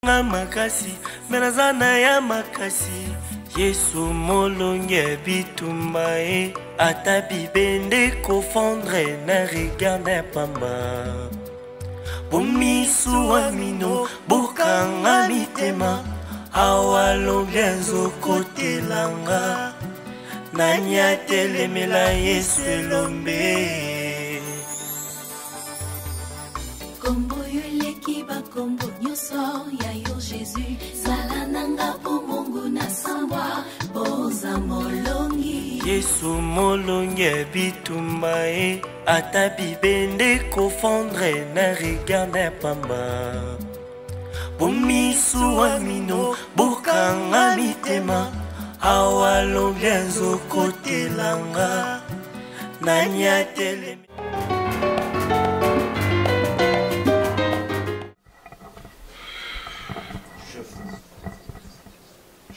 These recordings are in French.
makasi menazana ya makasi Yesu molonge bitumba ata bibende kofondre na regard pamba bomisu amino bokanga mitema awalonge nzokotelanga nani atelemela Yesu elombe Kombo yuleki ba kombo nyoso ya yo Jésus salananga po Mungu na sambwa boza molongi Yesu molongi bitumba ata bibende kofondre na regard pamba bomisu amino bokanga mitema awalongi nzokotelanga nani atelemela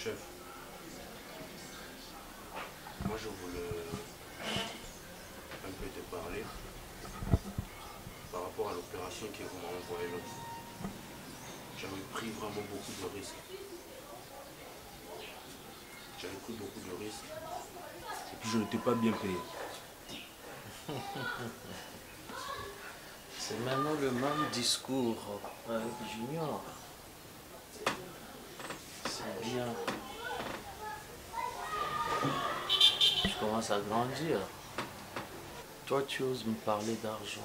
Chef, moi je voulais un peu te parler par rapport à l'opération que vous m'avez envoyée l'autre fois. J'avais pris vraiment beaucoup de risques. J'avais pris beaucoup de risques et puis je n'étais pas bien payé. C'est maintenant le même discours avec Junior. C'est bien. Tu commences à grandir. Toi, tu oses me parler d'argent.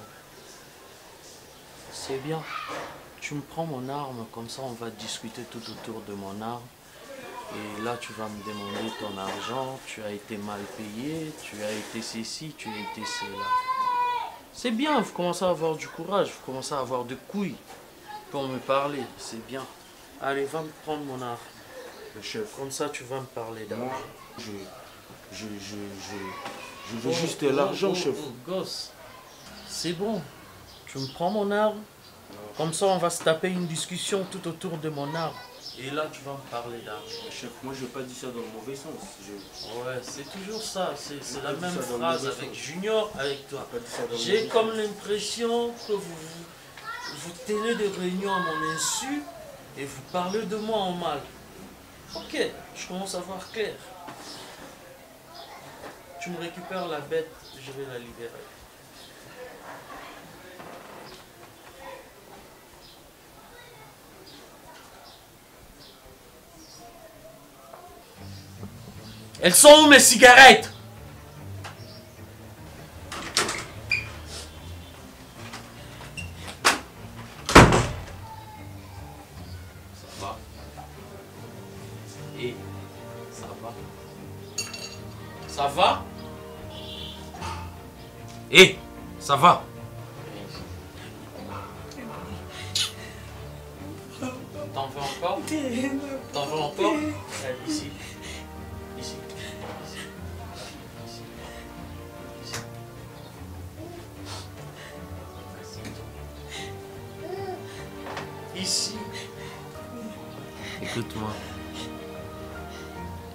C'est bien. Tu me prends mon arme, comme ça on va discuter tout autour de mon arme. Et là, tu vas me demander ton argent. Tu as été mal payé, tu as été ceci, tu as été cela. C'est bien, vous commencez à avoir du courage, vous commencez à avoir de couilles pour me parler. C'est bien. Allez, va me prendre mon arme. Le chef, Comme ça, tu vas me parler d'argent. je veux juste l'argent, chef. Gosse, c'est bon. Tu me prends mon arme. Comme ça, on va se taper une discussion tout autour de mon arme. Et là, tu vas me parler d'argent. Chef, moi je n'ai pas dit ça dans le mauvais sens. Ouais, c'est toujours ça. C'est la dit même ça dans le phrase mauvais avec sens. Junior, avec toi. Pas dit ça dans le J'ai mauvais comme sens. l'impression que vous tenez des réunions à mon insu et vous parlez de moi en mal. Ok, je commence à voir clair. Tu me récupères la bête, je vais la libérer. Elles sont où mes cigarettes? Ça va? Et ça va? Ça va? Et ça va? T'en veux encore? T'en veux encore? Allez, ici. Ici. Ici. Écoute-moi.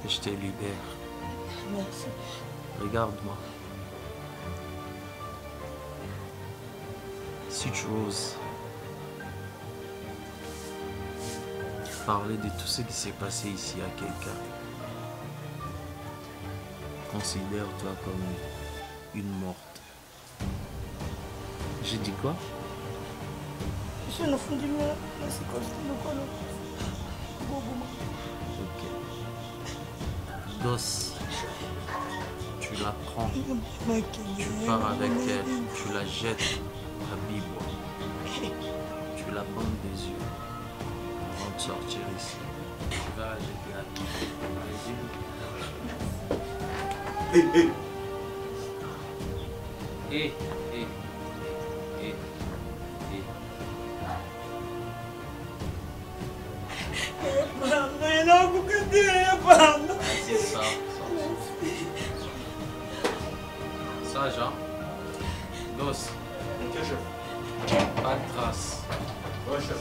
Je te libère. Merci. Regarde-moi. Si tu oses parler de tout ce qui s'est passé ici à quelqu'un, considère-toi comme une morte. J'ai dit quoi? Je ne fais pas Ok. Gosse, tu la prends, tu pars avec elle, tu la jettes à Bibo. Tu la bandes des yeux avant de sortir ici. Tu vas la jeter à Bibo. Et c'est ça. Ça, Jean. Gosse. Ok, chef. Pas de trace. Ouais, chef.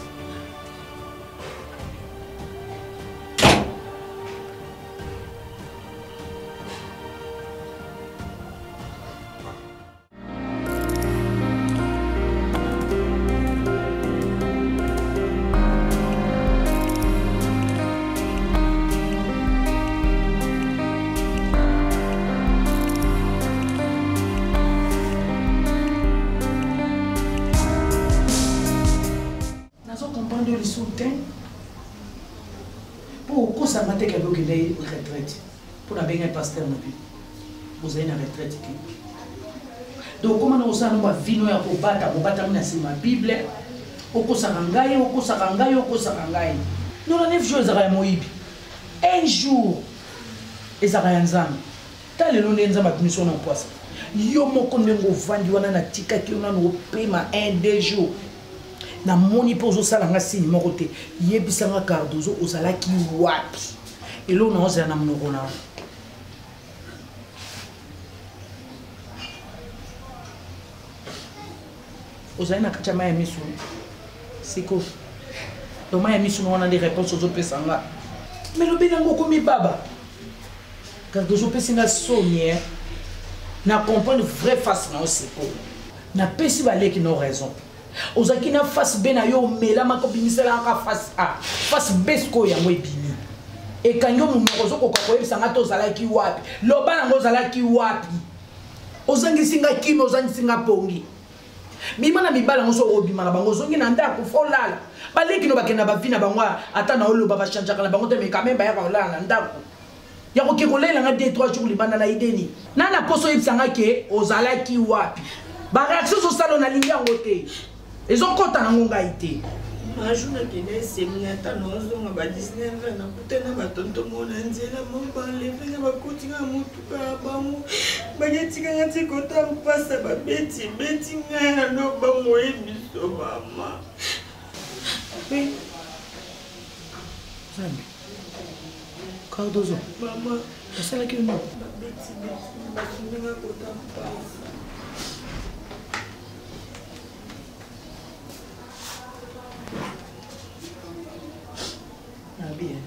Pour qu'on s'en mette quelqu'un qui est retraite. Pour la bien un pasteur non plus. Vous avez une retraite. Donc comment on s'en va vino ya pour battre na Bible. Oko sarangai. Nous la 9 jours za moyibi. Un jour ezaka nzambe. Tale lo nzamba mission na poisse. Yo moko ndengo vandi wana na tika ki ona no pema 1-2 jours. Na moni pozo sala nga sini moko te. Yebisanga Cardozo ozalaki wapi. Elo na oza na mnoko na. Ozalina kachama ya misu. Siko. Doma ya misu on a des réponses aux opesanga. Mais le benango komi baba. Cardozo pesinga sonnier. Na comprendre vrai face na osiko. Na pesi baleki no raison. Ozaki na face bena yo mela mako bimisela ka face a. Face besko ya mo ebimi. E kanyo mumokozo ko ko yebisanga to zalaki wapi. Loba na ngo zalaki wapi. Ozangi singa kimi ozangi singa pongi. Bima na bibala ngoso obima na bango zongi na ndako folala. Baleki no bakena bavina bango ata na olo baba chanja kala bango te me quand même ba ya kolala na ndako. Ya ko kekolela nga 2-3 jours libana na ideni. Nana poso yebisanga ke ozalaki wapi. Ba réaction zo salo na lingi yango te. Ezokota na ngonga ite. Majuna kene semia tanozo nga ba 19 na kutena batonto mona nzela momba levenga bakutinga mutuka bamu bagetinga ngati kota mpasa babeti nga no bango ebiso mama. Zambi. Cardozo. Mama, osala ki no. babeti bakutinga kota mpasa. Ah bien.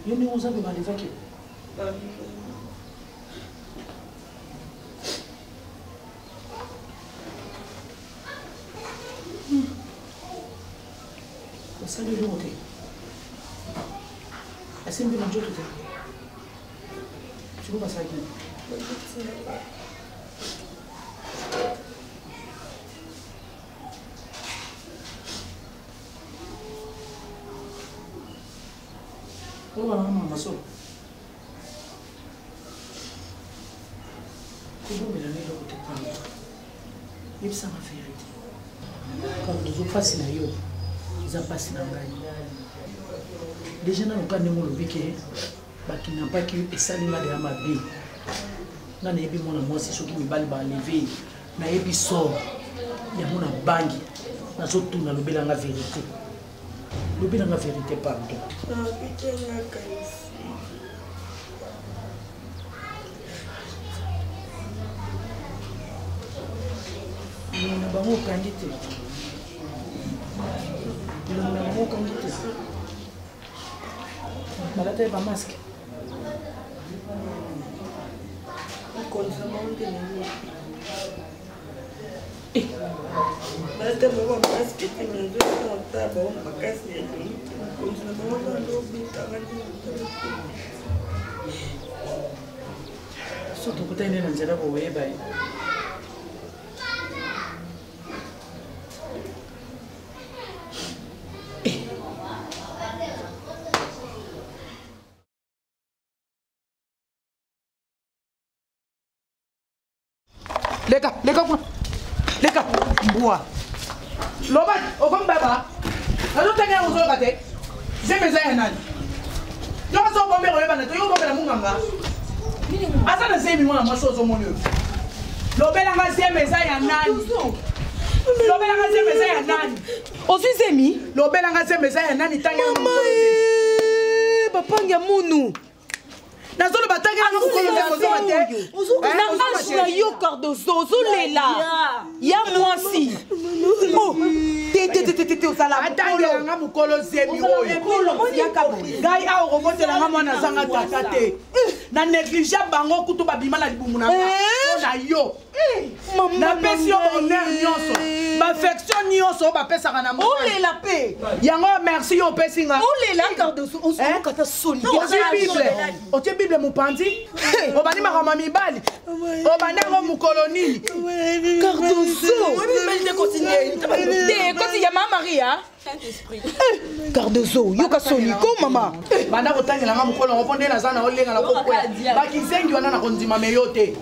Yo ni on sabe mal évacuer. Ça le monter. Est-ce que vous m'avez dit tu peux passer avec nous? Oh, maman, ma soeur. Comment me donner le côté prendre? Il ça ma vérité. Quand nous avons passé na yo, ils ont passé na ngai. Déjà na loka ndemo lobike, baki na pas que esalinga de amabe. Na na yebi mona mwasi soki mibali ba lever, na yebi sort. Ya mona bangi. Na zo tuna lobela nga vérité. Lobela nga vérité pardon. Ah, putain, la caisse. Na bango kandite. Na bango kandite. Malata ba masque. Konza monde ni. Malata ba masque te nzo konta ba makasi ni. Konza monde ndo bitanga ni. So to kutane na njera ko weba. Leka, bois. Lobat, au comme baba. Alors tu as un oiseau à tête. J'ai mes aïeux. Tu as son bomber au Yéban, tu as un bomber à Munganga. Asa na zemi mwana mwasi ozo monyo. Lobela nga zemi eza ya nani? Lobela nga zemi eza ya nani? Ozu zemi? Lobela nga zemi eza ya nani tanga na mukolo zemi? Bapanga munu. Nazolo batanga na mukolo zemi ozo mate. Na age na yo Cardozo ozo lela. Ya mwasi. Oh, te osala. Atanga nga mukolo zemi oyo. Gai a okobotela nga mwana zanga tata te. Na négligea bango kutu babima na libumu na na yo. Na pesi yo honneur nyonso. Ba affection nyonso ba pesaka na mo. Ole la paix. Yango merci yo pesinga. Ole la Cardozo on se kata soni. O tie Bible mupandi. O bani makama mibali. O banango mukoloni. Cardozo. Oui mais je continue. Te continue ya Maria. Saint-Esprit. Cardozo, yoka soniko mama. Banda kotangela nga mukolo ngoponde na zana olenga na kokwe. Bakizengi wana na kondima meyote.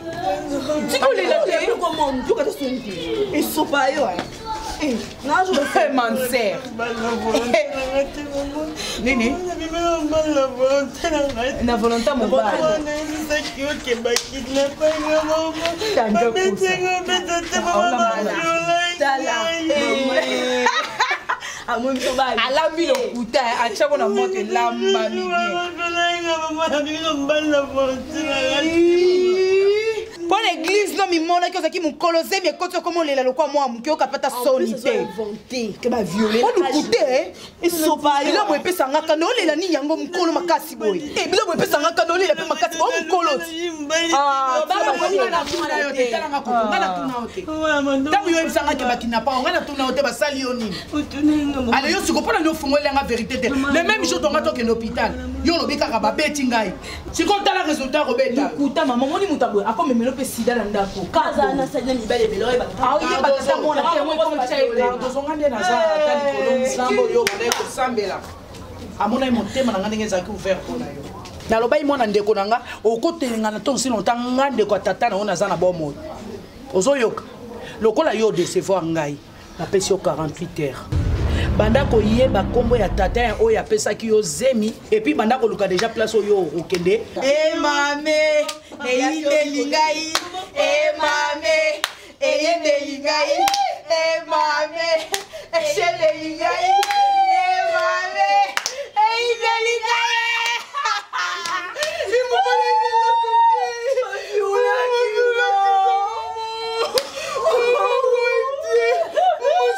Tikolela te comment yoka soniki. Et sopa yo. Non, je fais Manser. Nini? Na volonté mon bal. Alambi le kuta, a chaque na moto lamba pour l'église, non, mais mon accueil qui m'ont colosé, mais quand tu as commencé à le quoi, moi, mon cœur capata solité. Que ma violée. On nous coûtait, ils sont pas. Il a beau épée sans canoli, la ni yango mon colo makasi boy. Et il a beau épée sans canoli, la paix makasi boy, mon colo. Ah, bah, on a la tourna au thé, on a la tourna au thé. Tant que vous avez pas qui n'a pas, on a la tourna au thé, bah salioni. Alors, yo, tu comprends nos fonds, la vérité. Le même jour, on a toqué l'hôpital. Yo, le béka rababé tingai. Si quand t'as le résultat, Roberta. Écoute, maman, on dit mon tabou. Après, mais le sida landa ko kaza na sanya mibale belo eba ah oye batata mona ke mo ko mchaile dozongande na za tali kolongi sambo yo bale ko sambela amona imotema na ngane ngeza ki ouvert pona yo na loba imona ndeko nanga okotelenga na ton sino tanga ndeko tata na ona za na bomo ozoyoka lokola yo décevoir ngai na pesi yo 48 heures banda ko yeba kombo ya tata oyo apesaki yo zemi et puis banda ko luka déjà place oyo okende e mame Elingai, mame, Elingai, mame, Elingai, mame, Elingai.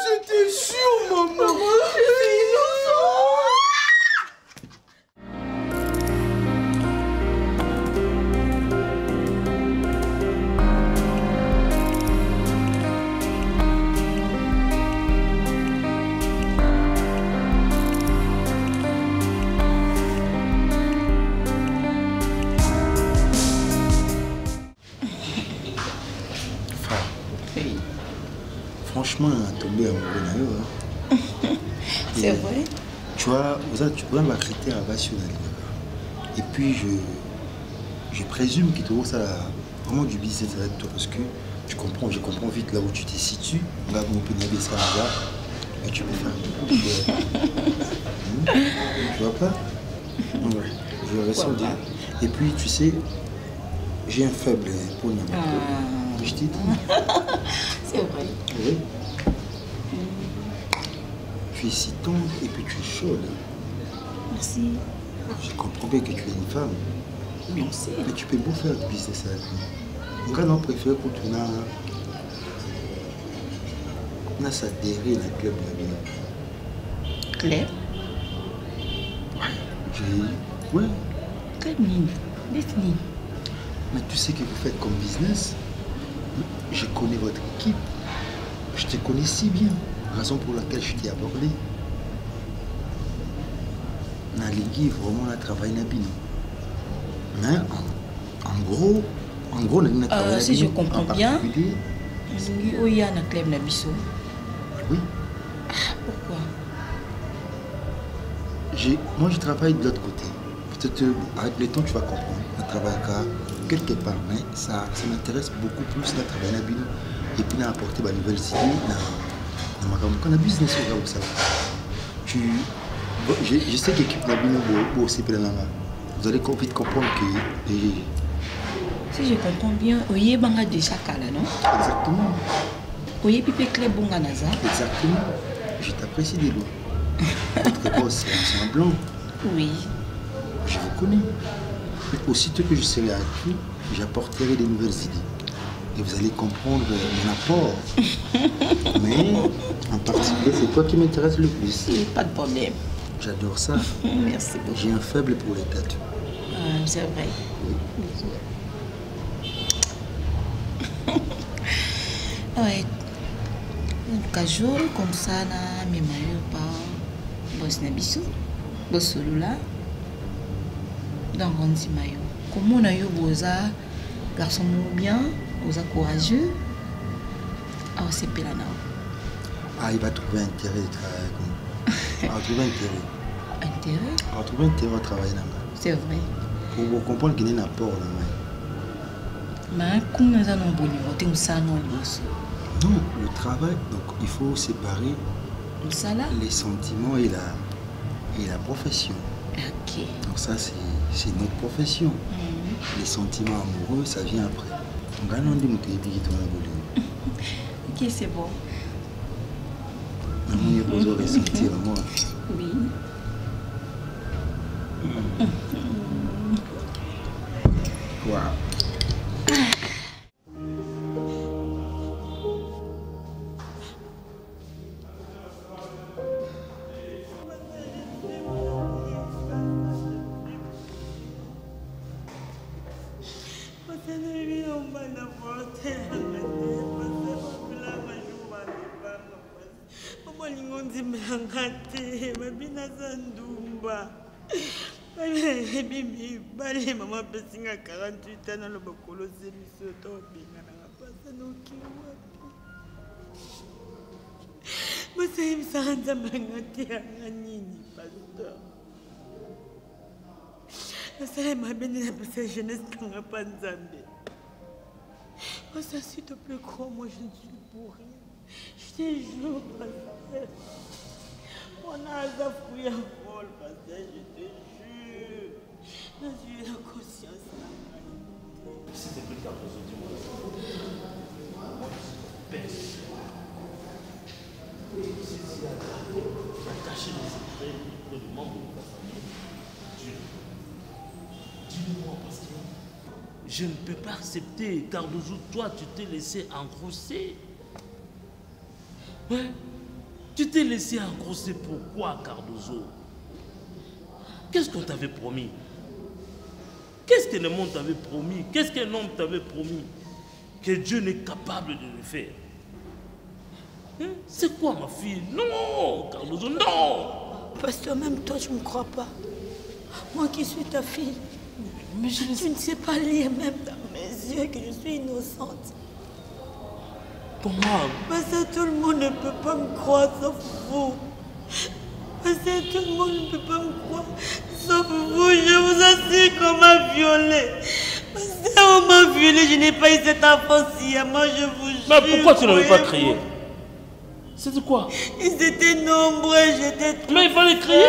J'étais sûre, maman. Franchement, tombé amoureux. C'est vrai. Tu vois, vous avez ma critère à base sur la ligne. Et puis, je présume que tu as vraiment du business avec toi parce que je comprends vite là où tu te situes. On va mon pénaliser ça là et tu peux faire. Tu vois pas? Ouais, je ressens bien. Et puis, tu sais, j'ai un faible pour Namako. Je t'ai dit. C'est vrai. Oui. Tu es si tendre et puis tu es chaude. Merci. Je comprends bien que tu es une femme. Merci. Mais tu peux beau faire du business avec nous. Moi, non, préfère pour toi, on a s'adhéré dans le club de la ville. Claire? Ouais. Quelle mine? Définis. Mais tu sais que vous faites comme business. Je connais votre équipe. Je te connais si bien. Raison pour laquelle je t'ai abordé. Dans l'équipe, vraiment, on a travaillé dans Bino. Mais en gros, on a travaillé. Si je comprends bien, il y a un club Nabiso. Oui. Pourquoi? Moi, je travaille de l'autre côté. Peut-être avec le temps, tu vas comprendre. On travaille quelque part, mais ça m'intéresse beaucoup plus de travailler dans Bino. Et puis, d'apporter de nouvelles idées dans le business. Je sais que l'équipe Nabino est aussi plein là. Vous allez vite comprendre que. Si je comprends bien, Oye Banga déjà Kala, non? Exactement. Oye Pipe Club Bonga Naza. Exactement. Je t'apprécie des lois. Votre boss, c'est un blanc. Oui. Je vous connais. Mais aussitôt que je serai avec vous, j'apporterai des nouvelles idées. Et vous allez comprendre mon apport. Mais en particulier, c'est toi qui m'intéresse le plus. Pas de problème. J'adore ça. Merci beaucoup. J'ai un faible pour les tatous. C'est vrai. Oui. Ouais. Un jour comme ça, mes maillots pas boss Nabiso, boss Solula. Dans Rondi Mayo. Comment on a eu Boza, garçon bien, Boza courageux. Ah, c'est Pelana. Ah, il va trouver intérêt de travailler avec nous. On trouve intérêt. Intérêt? On trouve intérêt à travailler là-bas. C'est vrai. Pour comprendre qu'il y a un apport là-bas. Mais comment on a un bon niveau? Non, le travail, donc il faut séparer les sentiments et la profession. Ok. Donc ça, c'est notre profession. Les sentiments amoureux, ça vient après. Donc on dit que ok, c'est bon. On est besoin de ressentir moi. Oui. Wow. Bale mama pesinga 48 ans na bakolo semiso to binga na pasa no kiwa. Masai msanda mangati nini pastor. Masai mabeni na pesa jeunesse kanga panzambe. Pastor, s'il te plaît, crois-moi, je ne suis pour rien. Je te jure, pasteur. On a un fouille à vol, pasteur, je te jure. J'ai la conscience. S'il te plaît, Cardozo, dis-moi. Moi, je suis père. Si tu as caché les secrets auprès du membre de ta famille, dis-moi parce que je ne peux pas accepter. Cardozo, toi, tu t'es laissé engrosser. Ouais. Tu t'es laissé engrosser pourquoi, Cardozo? Qu'est-ce qu'on t'avait promis? Qu'est-ce que le monde t'avait promis? Qu'est-ce qu'un homme t'avait promis? Que Dieu n'est capable de le faire. Hein? C'est quoi, ma fille? Non, Cardozo, non! Pasteur, même toi, tu ne me crois pas. Moi qui suis ta fille. Mais tu ne sais pas lire même dans mes yeux que je suis innocente. Comment? Parce que tout le monde ne peut pas me croire sauf vous. Parce que tout le monde ne peut pas me croire sauf vous. Je vous assure qu'on m'a violée. Parce qu'on m'a violée, je n'ai pas eu cette enfance hier. Moi, je vous jure. Mais pourquoi tu n'avais pas crié? C'était quoi? Ils étaient nombreux, j'étais toute mais il fallait crier.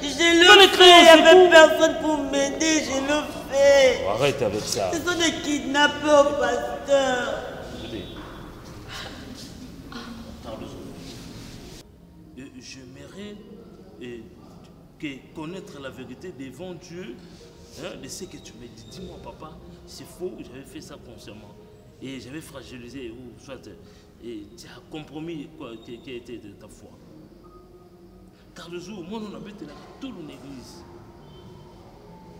Je le fais, il n'y avait personne pour m'aider, je le fais. Arrête avec ça. Ce sont des kidnappeurs, pasteur. J'aimerais connaître la vérité devant Dieu, hein, de ce que tu me dis. Dis-moi, papa, c'est faux, j'avais fait ça consciemment. Et j'avais fragilisé, ou soit, et tu as compromis quoi, qui était de ta foi. Car le jour où moi, on habite là, toute l'église,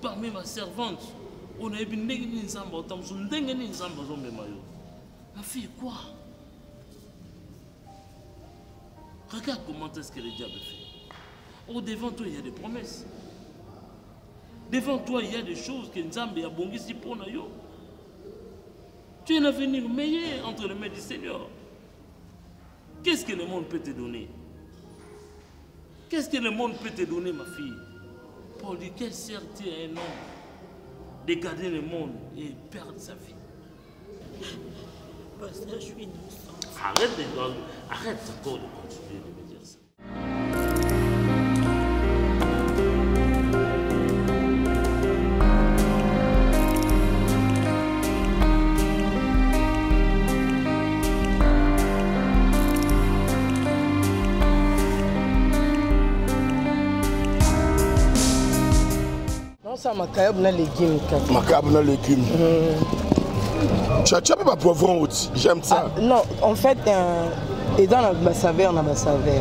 parmi ma servante, on a eu une ma fille, quoi? Regarde comment est-ce que le diable fait. Oh, devant toi, il y a des promesses. Devant toi, il y a des choses que Nzambe a bongisi pour nous. Tu as un avenir meilleur entre les mains du Seigneur. Qu'est-ce que le monde peut te donner? Qu'est-ce que le monde peut te donner, ma fille? Pour lui, quel sert-il à un homme de garder le monde et perdre sa vie? Parce que je suis innocente. Arrête encore de continuer de me dire ça. Non, ça m'a caillé dans les légumes. Ma caillé dans les légumes. Tu as pas poivron aussi, j'aime ça. Ah, non, en fait, ils ont la saveur,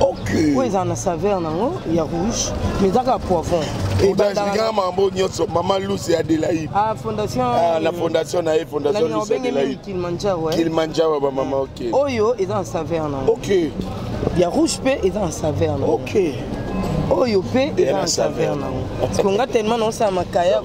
ok. Oui, ils ont la saveur, il y a rouge, mais ils ont un poivron. Et dans le maman Lou, c'est Adélaïde. Ah, fondation. Ah, la fondation, la fondation Lou, c'est Adélaïde. Kilimanjaro, maman, ok. Oyo, ils ont la saveur, ok. Il y a rouge, ils ont la saveur, ok. Oyo, ils ont la saveur. Parce qu'on a tellement dans ça, ma caillé,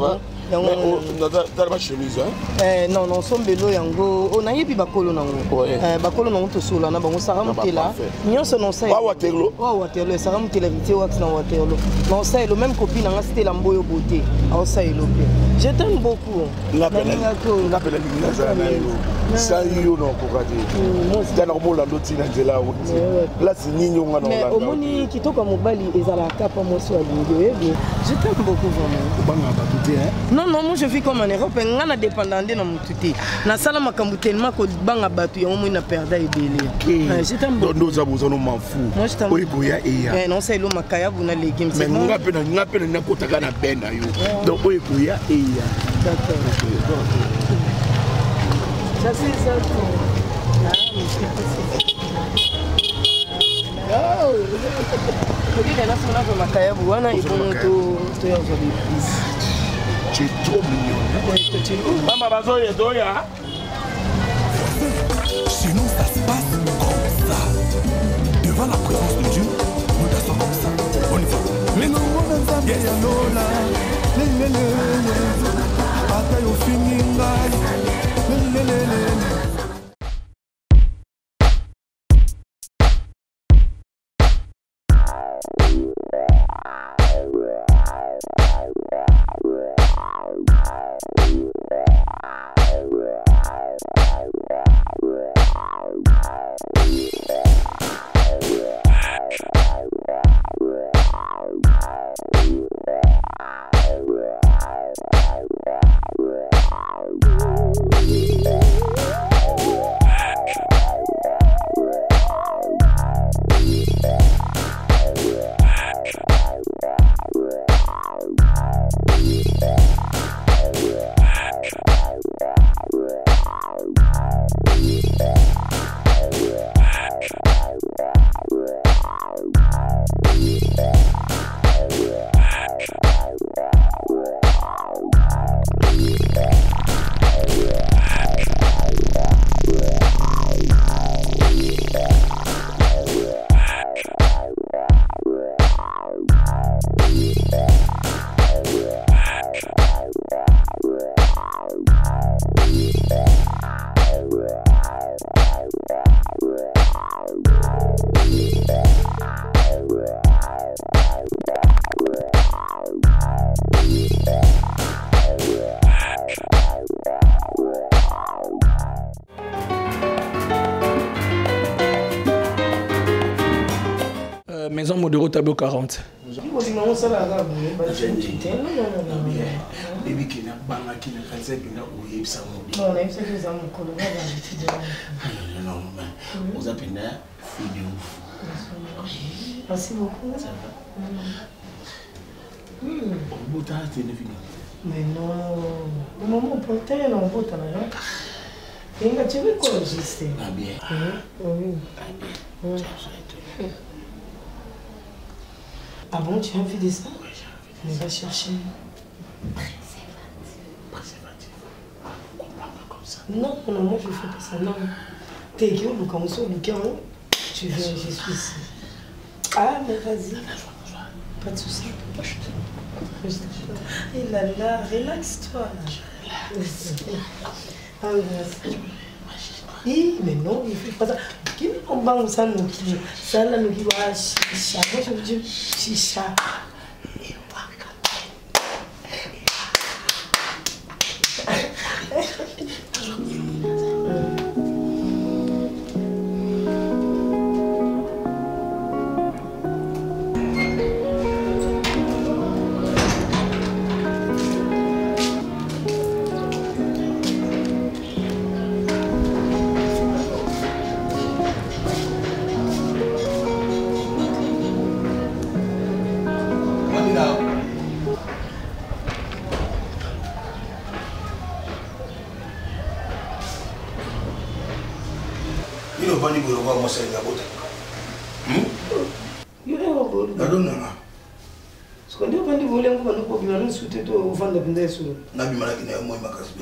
Dans ma chemise, hein? Non, non, sombelo yango. On a yebi bakolo nango. Bakolo nango to solo na bango sara mutela. Nyonso non sa. Waterloo. Waterloo, sara mutela vite wax na Waterloo. Non sa le même copine nga c'était la mboyo beauté. A ça elopé. Je t'aime beaucoup. La belle ça yo non kokati. C'est normal la loti na dela wuti. Là c'est nino nga na mais au moni kitoko mobali ezala kapa mo so alingi. Je t'aime beaucoup vraiment. Non, non, moi je vis comme en Europe. Je suis dépendant de mon tuté. Na sala makambu tellement que banga batu ya mo na perda ebele. Je t'aime beaucoup. Nous avons m'en fou. Moi je t'aime. Oikoya eya. Non, c'est lo makaya buna légumes. Mais ngapena na kotaka na benda yo. Donc oikoya eya. D'accord. Ça c'est ça. Tu es trop mignon. Maman, bazoye, doya. Sinon, ça se passe comme ça. Devant la présence de Dieu, nous dansons comme ça. On y va. Mais non, on va pas bien là. Bataille au fini, Maison Modero tableau 40. Merci beaucoup. Mais non, le moment porté, non, on va et tu veux quoi, juste? Ah bien. Oui. Ah bon, tu as envie de ça? Oui, j'ai envie de ça. On va chercher. Préservatif. On comprend pas comme ça. Non, non, moi je fais pas ça. Non. T'es qui au Lucas, tu veux, je suis ici. Ah, mais vas-y. Pas de soucis. Et là là, relaxe-toi. Ah, merci. Oui, mais non, il ne fait pas ça. Qui me comprend ça, nous qui ça, là, nous qui va chicha. Moi, je veux dire chicha.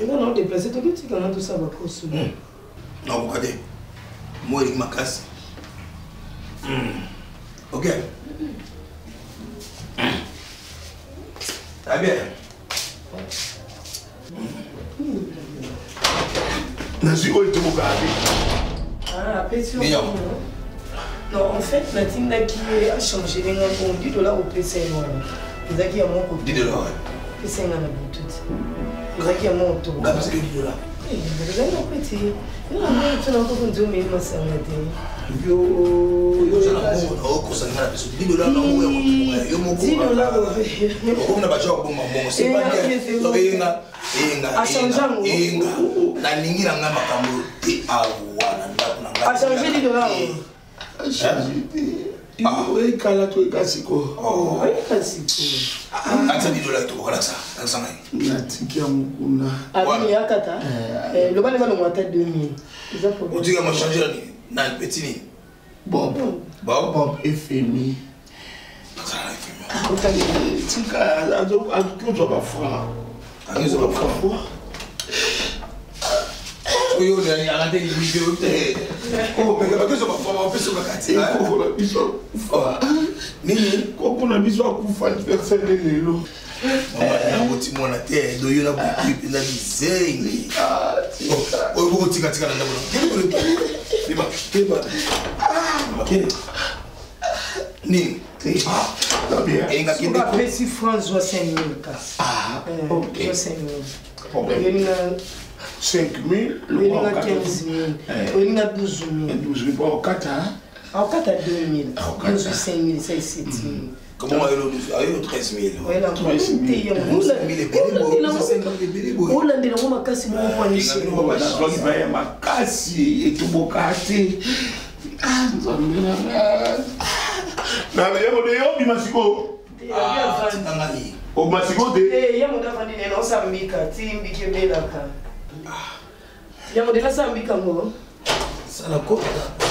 Non, déplacer tout petit quand tout ça va cause. Non, regardez. Moi, il m'a cassé. Ok. Très bien. Nazi oyo tobokaka Ah, petit. Non, en fait, Natine qui a changé les gars pour 10 $ au PC. Vous avez à mon côté. 10 $. PC à la boutique. Vous avez à mon tour. Parce que 10 $. Vous avez un petit. Non, non, tu n'as pas besoin de me masser. Yo, je n'ai pas besoin de 10 $. Yo, mon coup. 10 $. On a pas de bon maman. C'est pas bien. A changé $10. Oui, kala to ikasiko. Oh, ikasiko. Ata $10 to kola ça. Sanga. Natikia mukuna. Abi yakata. Le bana bana mwata 2000. Ils ont problème. Otinga mo changer ni na petit ni. Bob FMI. Ça la FMI. Otani tika azo azo ba fra. Azo ba fra. Oyo ni arrêter les vidéos. Oh, mais parce que ça va faire un peu sur la carte. Ko la biso. Nini ko na biso akufa anniversaire de lelo. Na ngoti mona te do yo na buki na bizengi. Oh, ko tika tika na ndabona. Liba. OK. Nini? Tá bien. Et nga kende ko pesi François 5000 kas. Ah, OK. 5000. Problème. 5 000, le roi 15 000, il y a 12 000. 12 000, au Qatar. Au Qatar, 2 000. Au 5 000, 7 000. Comment il y a 13 000? Oui, il y a 13 000. Il y a 13 000. Il y a modèle ça me kango. Ça la côte.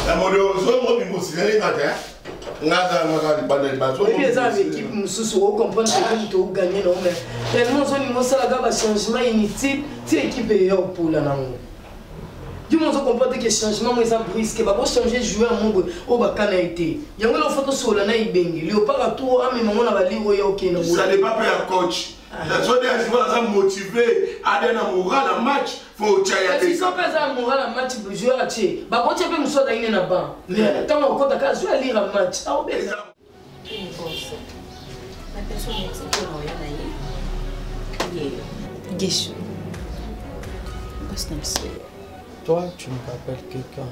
La modèle zo mo bi mosile ngata. Ngata ngata bande bato. Et puis ça avec équipe mususu au comprendre que tu gagner non mais tellement zo ni mo sala ga ba changement inutile, ti équipe yo pour la nango. Du monde comprendre que changement moi ça brisque ba ko changer joueur mongo o ba kana été. Yango lo photo sur la na ibengi. Li o pas tout a même on a ba li o yo ke na. Ça n'est pas peur coach. La zone des joueurs sont motivés à donner un moral à match. Faut tirer. Si sont pas un moral à match, le joueur a tué. Bah quand tu peux nous sortir d'ailleurs na ban. Mais quand on compte à jouer à lire un match, ah on baisse. La personne est pour rien d'ailleurs. Guéchou. Toi, tu me rappelles quelqu'un.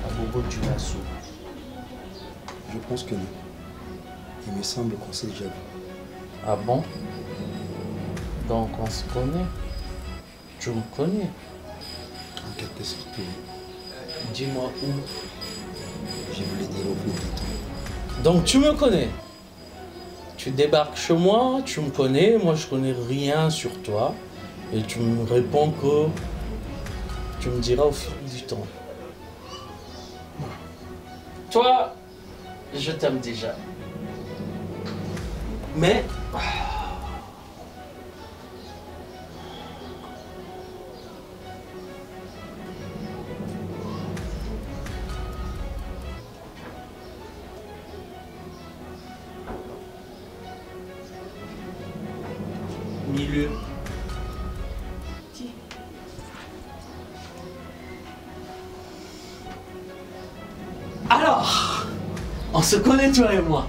Abobo du Lasso. Je pense que non. Il me semble qu'on s'est déjà vu. Ah bon? Donc on se connaît? Tu me connais? En quelque sorte, oui. Dis-moi où? Je voulais dire au plus vite. Donc tu me connais? Tu débarques chez moi, tu me connais, moi je connais rien sur toi. Et tu me réponds que tu me diras au fil du temps. Toi, je t'aime déjà. Mais... Milieu. Alors, on se connaît toi et moi.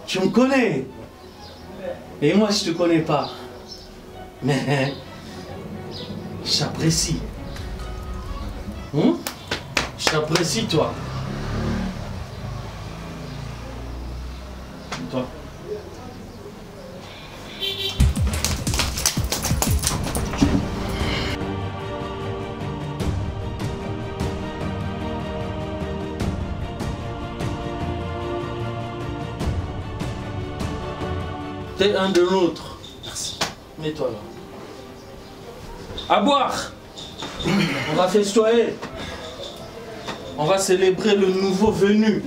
Tu me connais. Et moi je te connais pas. Mais je t'apprécie. Je t'apprécie toi. Toi. T'es un de l'autre. Merci. Mets-toi là. À boire. On va festoyer. On va célébrer le nouveau venu.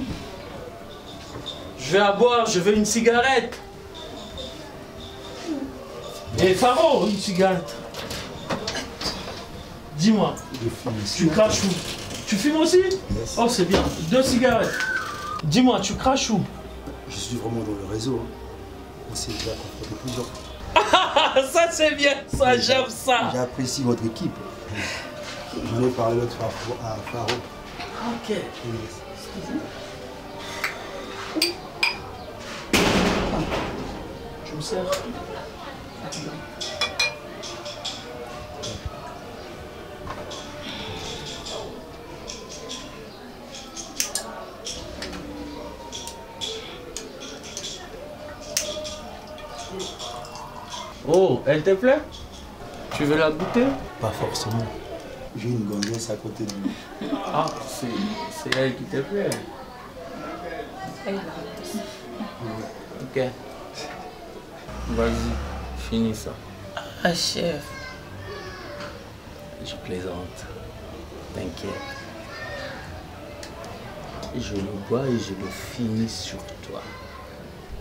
Je vais à boire, je veux une cigarette. Et Faro, une cigarette. Dis-moi, tu craches où? Tu fumes aussi? Yes. Oh c'est bien, 2 cigarettes. Dis-moi, tu craches où? Je suis vraiment dans le réseau. On s'est déjà confronté plusieurs fois. Ça c'est bien, ça j'aime ça. J'apprécie votre équipe. J'en ai parlé l'autre fois à Faro. Ok. Je me sers. Oh, elle te plaît? Tu veux la goûter? Pas forcément. J'ai une gonzesse à côté de lui. Ah, c'est elle qui te plaît. Ok. Vas-y, finis ça. Ah, chef. Je plaisante. T'inquiète. Je le bois et je le finis sur toi.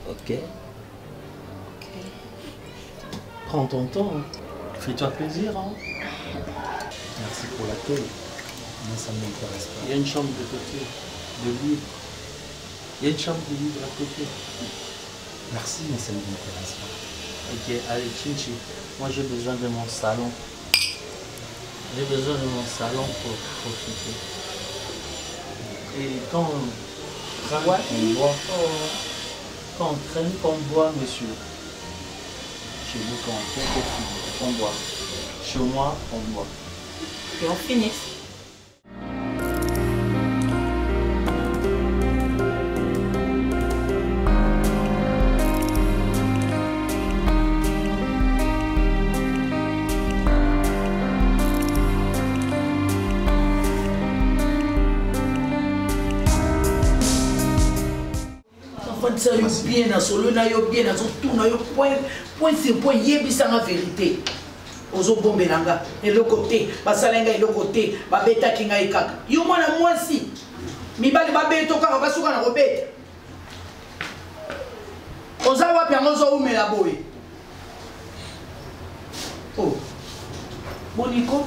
Ok? Prends ton temps. Fais-toi plaisir. Hein? Merci pour l'accueil. Mais ça ne m'intéresse pas. Il y a une chambre de côté, de libre. Il y a une chambre de libre à côté. Merci, mais ça ne m'intéresse pas. Ok, allez, Chinchi. Moi, j'ai besoin de mon salon. J'ai besoin de mon salon pour profiter. Et quand on traîne, on boit. Quand on traîne, qu'on boit, monsieur. Chez vous, quand on fait, on boit. Chez moi, on boit. Et on finit. Ça yo bien na solo na yo bien na zo tout na yo point sur point yebisa la vérité. Ozo bombelanga et le côté basalenga et le côté babeta kinga ikaka. Yo mwana mwasi. Mibali babeto kaka basuka na robeta. Oza wapi ngozo umela boy. Oh. Boniko.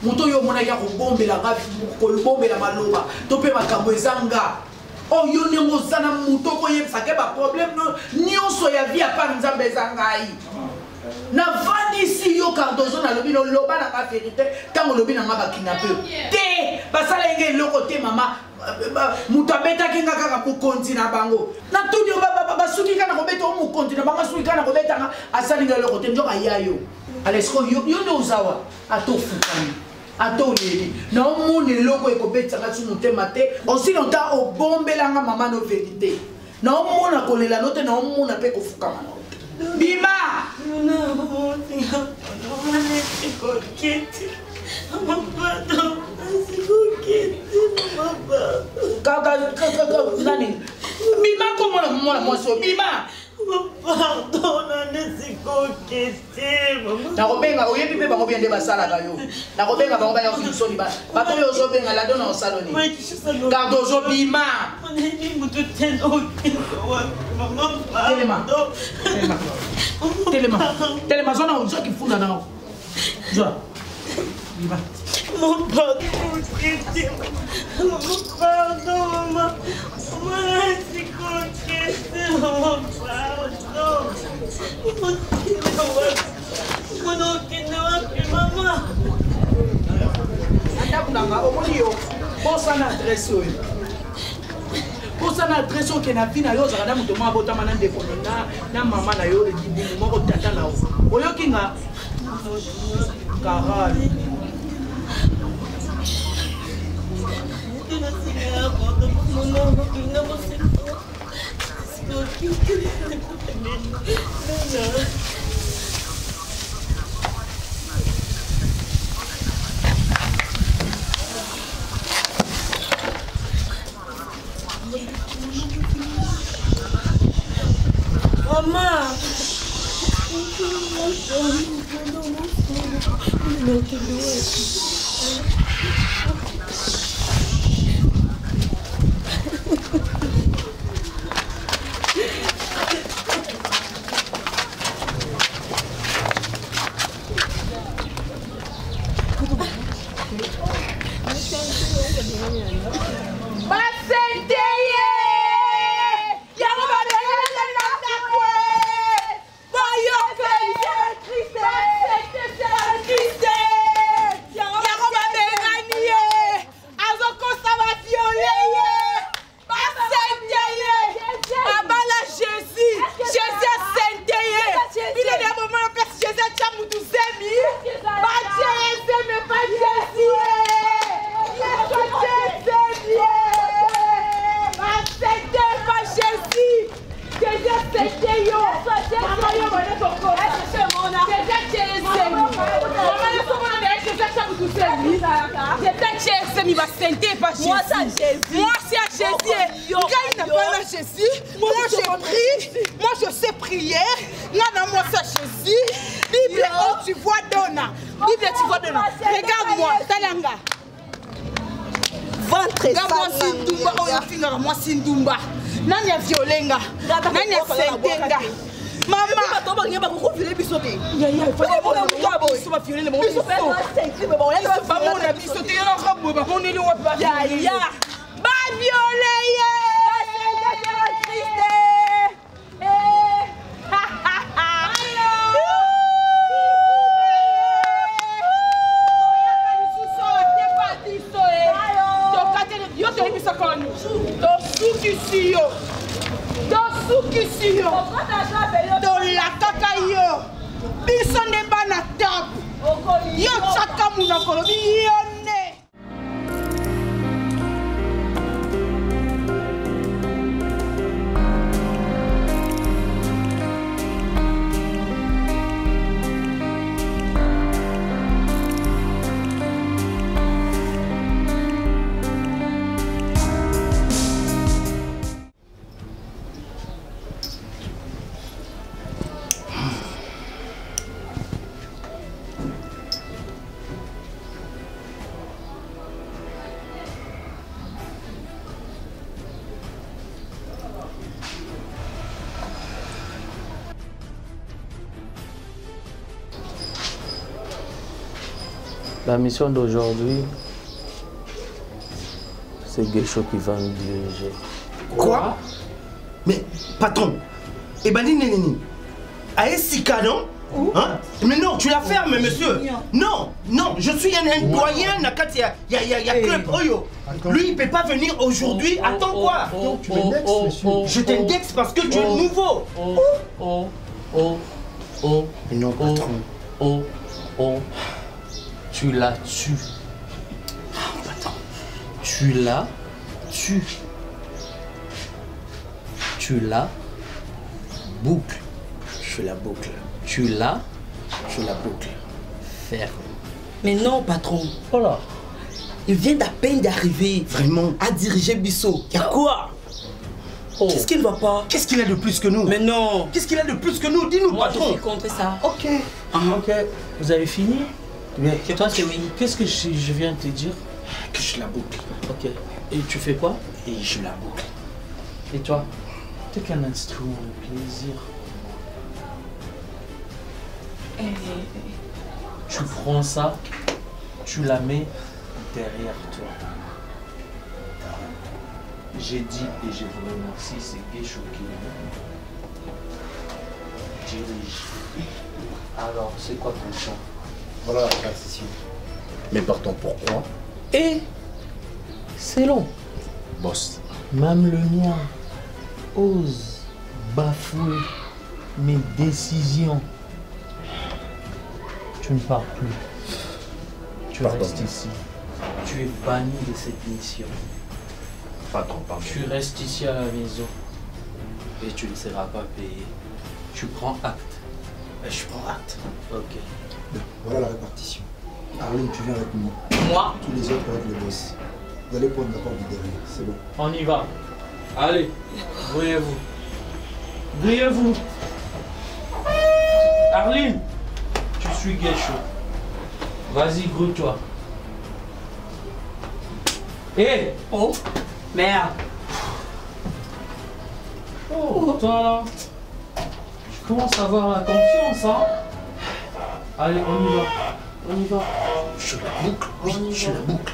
Moto yo mona ya kobombela ngapi kobombela maloba to pe makambo ezanga oyo ne ngozana moto ko yebisa ke ba problème no nyonso ya vie pa nzambe ezangai na vandi si yo Cardozo na lobi no loba na ka vérité tango lobi na ngaba kidnapper te basala ngé loko te mama moto abeta kinga kaka ko konti na bango na tuni ba suki kana ko beta o mo konti na bango suki kana ko beta nga asali ngé loko te njoka yayo alesko yo ne uzawa atofukani atoleli na omoni loko ekobetanga tu motema te aussi longtemps obombelanga mama no vérité na omona kolela no te na omona mpe kofukama no bima nani bima komona mwana mwasi bima Pardon, c'est nakobenga oyebi mpe bango bien nde basalaka yo nakobenga bango baya kofilisoni bato oyo ozobenga lado na osaloni garde ozobima telema zona ozoki funda nao zwa bima mon pardon, maman. Maman, c'est mon posana adresse oyo na vi na yo ozalaka na moto moko abotama na ndeko na mama na yo libumu moko tata na oyoki nga karale Maman, nani? J'étais Jésus, il va sentir pas Jésus. Moi, c'est Jésus. Moi, c'est Jésus. Quand il n'a pas Jésus, moi, je prie. Moi, je sais prier. Moi, c'est Jésus. Bible, oh, tu vois Donna. Bible, tu vois Donna. Regarde-moi, Talanga. Ventre sale. Moi, Sindumba. Nani a violenga. Nani a sentenga. Maman, il y a pas beaucoup de bisote. Il y a pas de bisote. Pas violer les bons bisotes. Pas mon ami bisote. Il y a un rabou. Pas mon élu. Pas violer. Pas violer. Dans la cacaille, biso ne ba na table. Yo chaka muna kolobi yone. La mission d'aujourd'hui, c'est Guécho qui va nous diriger. Quoi? Mais, patron, et ben, Aesika, non? Hein? Mais non, tu la fermes, monsieur. Non, non, je suis un doyen, Nakati, il y a club Oyo. Lui, il ne peut pas venir aujourd'hui. Attends quoi? Tu m'index, monsieur. Je t'indexe parce que tu es nouveau. Mais non, patron. Tu la tues. Attends. Tu la tues. Tu la boucles. Je la boucle. Tu la Je la boucle. fermes. Mais non, patron. Voilà. Il vient à peine d'arriver. Vraiment? À diriger Bissot. Y'a quoi? Qu'est-ce qu'il ne va pas? Qu'est-ce qu'il a de plus que nous? Mais non. Qu'est-ce qu'il a de plus que nous? Dis-nous, Moi, patron. je suis contre ça. Ok. Ok. Vous avez fini? Je Toi, pense que oui. qu'est-ce que je viens de te dire? Que je la boucle. Ok. Et tu fais quoi? Et je la boucle. Et toi? T'es qu'un instrument de plaisir. Tu prends ça, tu la mets derrière toi. J'ai dit et je vous remercie, c'est Guécho qui dirige. Alors, c'est quoi ton plan? Voilà la transition. Mais partons pourquoi? Et c'est long. Boss. Même le mien ose bafouer mes décisions. Tu ne pars plus. Tu restes ici. Tu es banni de cette mission. Patron, pardon. Tu restes ici à la maison et tu ne seras pas payé. Tu prends acte. Je prends acte. Ok. Bien, voilà la répartition. Arlene, tu viens avec moi. Moi? Tous les autres avec le boss. Vous allez prendre la porte du derrière, c'est bon. On y va. Allez, grouillez-vous. Grouillez-vous. Arline, tu suis Guécho. Vas-y, grouille-toi. Hé! Oh, merde. Oh, toi là. Je commence à avoir la confiance, hein? Allez, on y va. On y va. Je la boucle, oui, je la boucle.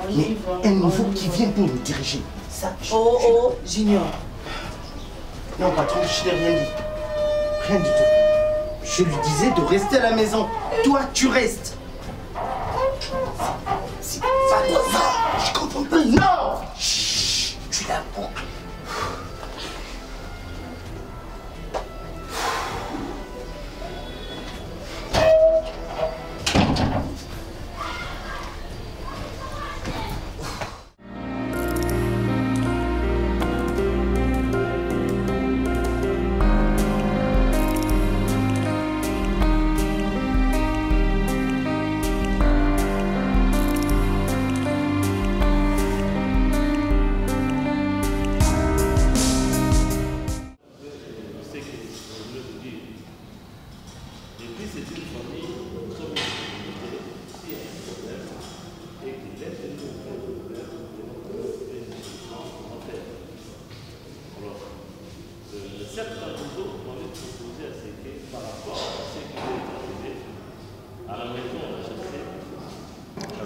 On Mais y va. un nouveau qui vient pour nous diriger. Ça, Junior. Non, patron, je n'ai rien dit. Rien du tout. Je lui disais de rester à la maison. Toi, tu restes. C'est pas ça. Je comprends pas. Non. Chut, tu la boucles.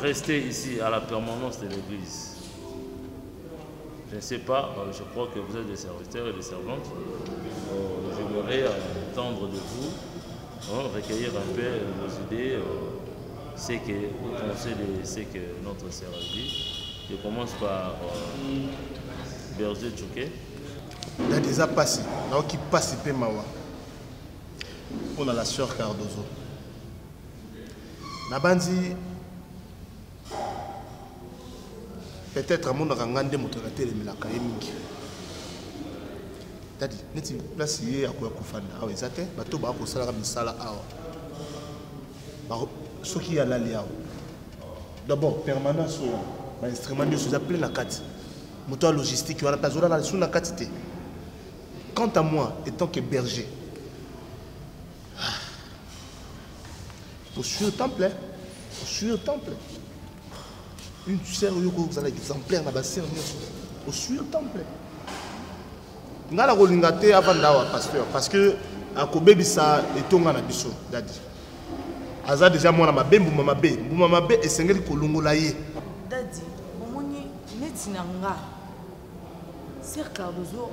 rester ici à la permanence de l'église. Je ne sais pas, je crois que vous êtes des serviteurs et des servantes. J'aimerais entendre de vous, recueillir un peu vos idées, ce que vous pensez de ce que notre sœur a dit. Je commence par Berger Tchouké. Il y a déjà passé, qui passe Mawa. On a la sœur Cardozo. Nabandi, peut-être à mon rangande motoraté de Milaka Mingi. Dadi, neti place yé à quoi kufana. Ah oui, ça t'est. Bateau ba ko sala misala awa. Ce qui a l'alia. D'abord permanence ou instrument de sous appelé la carte. Moteur logistique, on a pas zora sous la carte. Quant à moi, étant que berger, au sur temple, une sœur vous avez exemplaire dans la sœur au sur temple. Nga la rolingate avant d'avoir pasteur parce que à Kobebisa et Tonga na biso dadi. Aza déjà moi na mabe mbuma mabe et sengeli kolongola ye. Dadi, omoni netina nga. Sœur Cardozo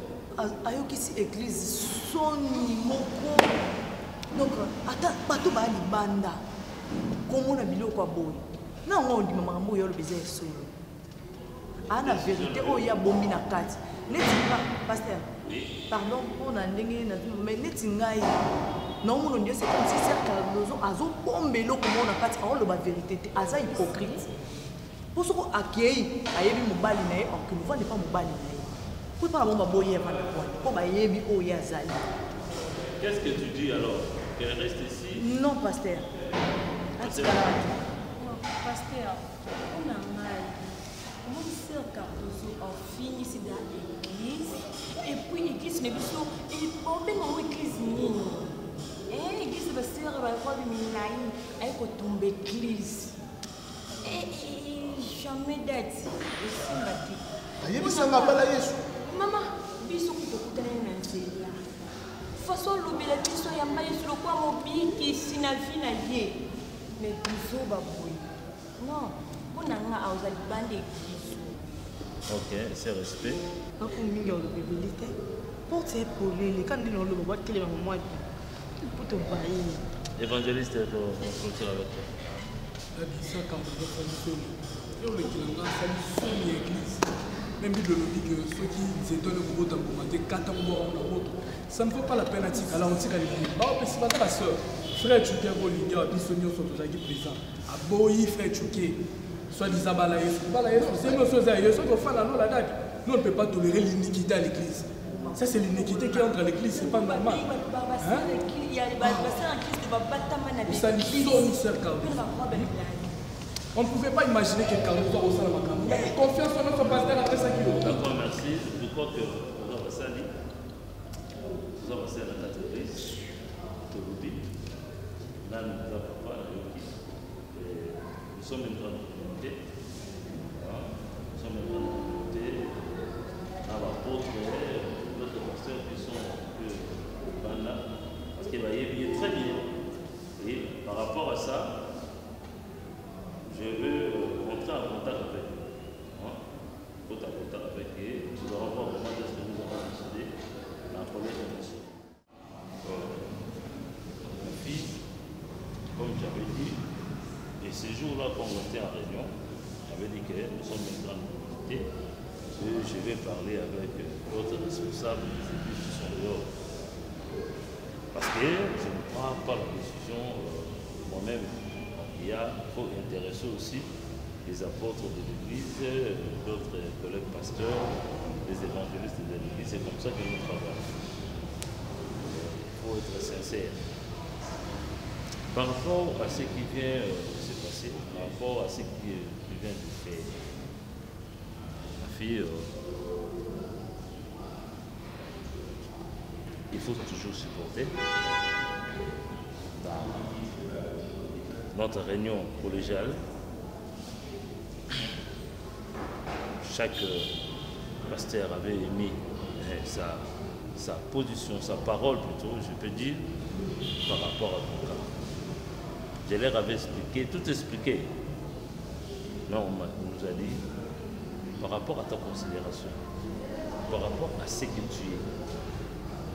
ayokisi église soni moko. Donc ata bato ba libanda. Komona biloko aboy. Na ngo ndima makambo yo lobeze solo. Ana vérité o ya bombi na kati. Netinga pasteur. Pardon pour na ndenge na mais netinga yi. Non mon Dieu c'est comme si Sœur Cardozo azo bombelo komona kati a lo ba vérité te aza hypocrite. Pour ce ko akei ayebi mobali na ye or que nous vendons pas mobali na ye. Pour pas bon ba boyer va na quoi. Pour ba yebi o ya zali. Qu'est-ce que tu dis alors? Qu'elle reste ici? Non pasteur. Pasteur, on a mal. Mon Sœur Cardozo a fini ici dans l'église. Et puis l'église n'est plus et on fait mon église nini. Et l'église de Sœur va voir de Minaï. Elle peut tomber l'église. Et jamais d'être. Maman, biso kutokutana na nzela. Façon lobela biso ya mbaye sur le quoi mobiki sinavi na ye. Mais biso baboy. Non, on a un aux alibandé biso. Ok, c'est respect. Quand on dit le bébé, porte pour les quand on le voit qu'il est en moi. Pour te voir. Évangéliste, on continue avec toi. La bisa quand on va faire le et on le dit dans la l'église. Même Bible le dit que ceux qui s'étonnent au bout d'un moment, des 4 ans dans l'autre, ça ne vaut pas la peine à dire. Alors on dit qu'elle est bah on peut pas la sœur. Frère Tchouké Bolinga, Bissonio sont tous aquí présents. À Boyi frère Tchouké, soit disant balaye, c'est une chose à dire. Ceux qui font la loi la date, nous on ne peut pas tolérer l'iniquité à l'église. Ça c'est l'iniquité qui est entre l'église, c'est pas normal. Il y a des bassins qui se battent. Ça nous sonne, Sœur Cardozo. On ne pouvait pas imaginer que Cardozo au sein de ma campagne. Confiance en notre pasteur après ça qui est. D'accord, merci. Je crois que vous avez sali. Vous avez sali la catégorie. Là, nous n'avons pas nous sommes une grande communauté. Nous sommes une grande communauté. À l'apôtre, d'autres pasteurs qui sont là. Parce qu'il va y aller très bien. Et par rapport à ça, je veux entrer en contact avec eux. Contact avec eux. Nous allons voir comment est-ce que nous avons décidé la première émission. Ma fille, comme j'avais dit, et ces jours-là, quand on était en réunion, j'avais dit que nous sommes une grande communauté, que je vais parler avec d'autres responsables des églises qui sont dehors. Parce que je ne prends pas la décision moi-même. Il faut intéresser aussi les apôtres de l'Église, d'autres collègues pasteurs, les évangélistes de l'Église. C'est comme ça que nous travaillons. Il faut être sincère. Par rapport à ce qui vient de se passer, par rapport à ce qui vient de faire, ma fille, il faut toujours supporter. Notre réunion collégiale, chaque pasteur avait émis sa position, sa parole plutôt, je peux dire, par rapport à mon cas. Je leur avais expliqué, tout expliqué. Mais on nous a dit, par rapport à ta considération, par rapport à ce que tu es,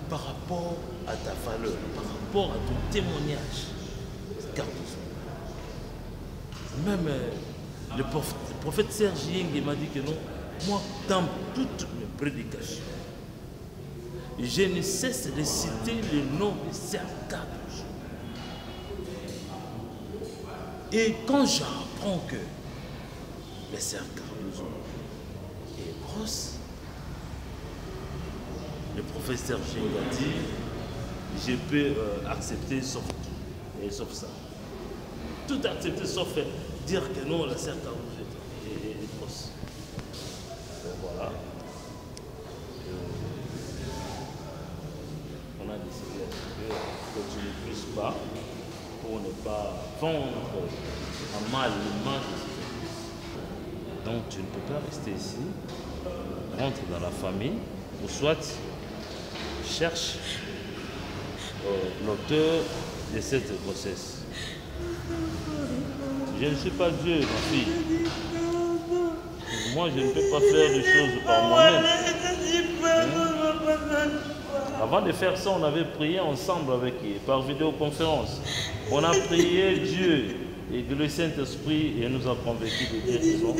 par rapport à ta valeur, par rapport à ton témoignage, garde-toi. Même le prophète Serge Yeng m'a dit que non, moi, dans toutes mes prédications, je ne cesse de citer le nom de Serge Cardozo. Et quand j'apprends que le Serge Cardozo est brosse, le professeur Serge Yeng a dit, je peux accepter sauf ça. Tout accepter sauf dire que non, la Serge Cardozo est brosse. Voilà. On a décidé que tu ne puisses pas pour ne pas vendre en mal l'image de cette église. Donc tu ne peux pas rester ici, rentre dans la famille, ou soit cherche l'auteur de cette grossesse. Je ne suis pas Dieu, ma fille. Moi, je ne peux pas faire des choses par moi-même. Avant de faire ça, on avait prié ensemble avec eux, par vidéoconférence. On a prié Dieu et que le Saint-Esprit nous a convaincus de dire que non.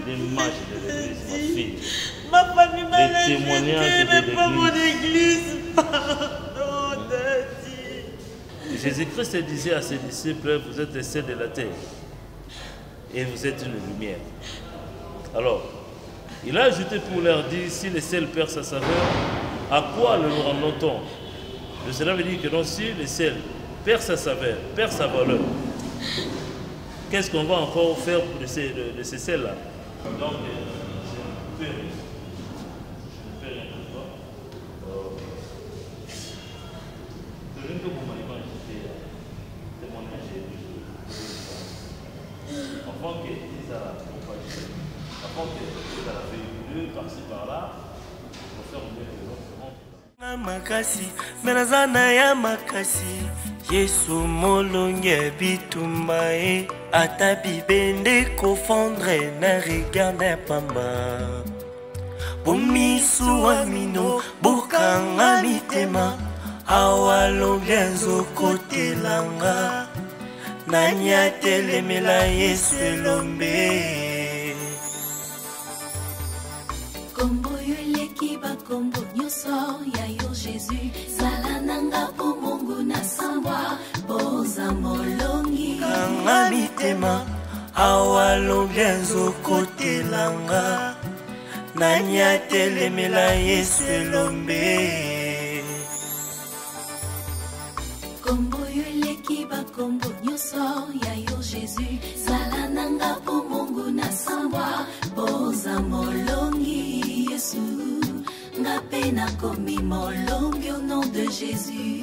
L'image de l'Église, ma fille. Ma famille m'a les témoignages de l'Église. Jésus-Christ disait à ses disciples, vous êtes les sels de la terre et vous êtes une lumière. Alors, il a ajouté pour leur dire, si le sel perd sa saveur, à quoi le rendons-on? Cela veut dire que non, si le sel perd sa saveur, perd sa valeur, qu'est-ce qu'on va encore faire de ces sels-là? Donc, je ne fais rien pour toi. Je ne peux pas avant que les a propagés, avant que les a véhiculés par-ci par-là, pour faire mieux que l'autre. Makasi, menazana ya makasi, Yesu molonge bitumbae, ata bibende kofondre na regarde pamba. Bumisu amino, bukanga mitema, awalonge nzokote langa. Nanya telemela Yesu elombe. Kombo yoleki ba kombo nyoso ya yo Jésus. Salananga po Mungu na sambwa boza molongi. Kanga mitema awalonge nzokotelanga. Nanya telemela Yesu elombe. Kombo yoleki ba kombo nyoso ya yo Jésus. Salananga po Mungu na sambwa boza molongi Yesu. Ngape na komi molongi au nom de Jésus.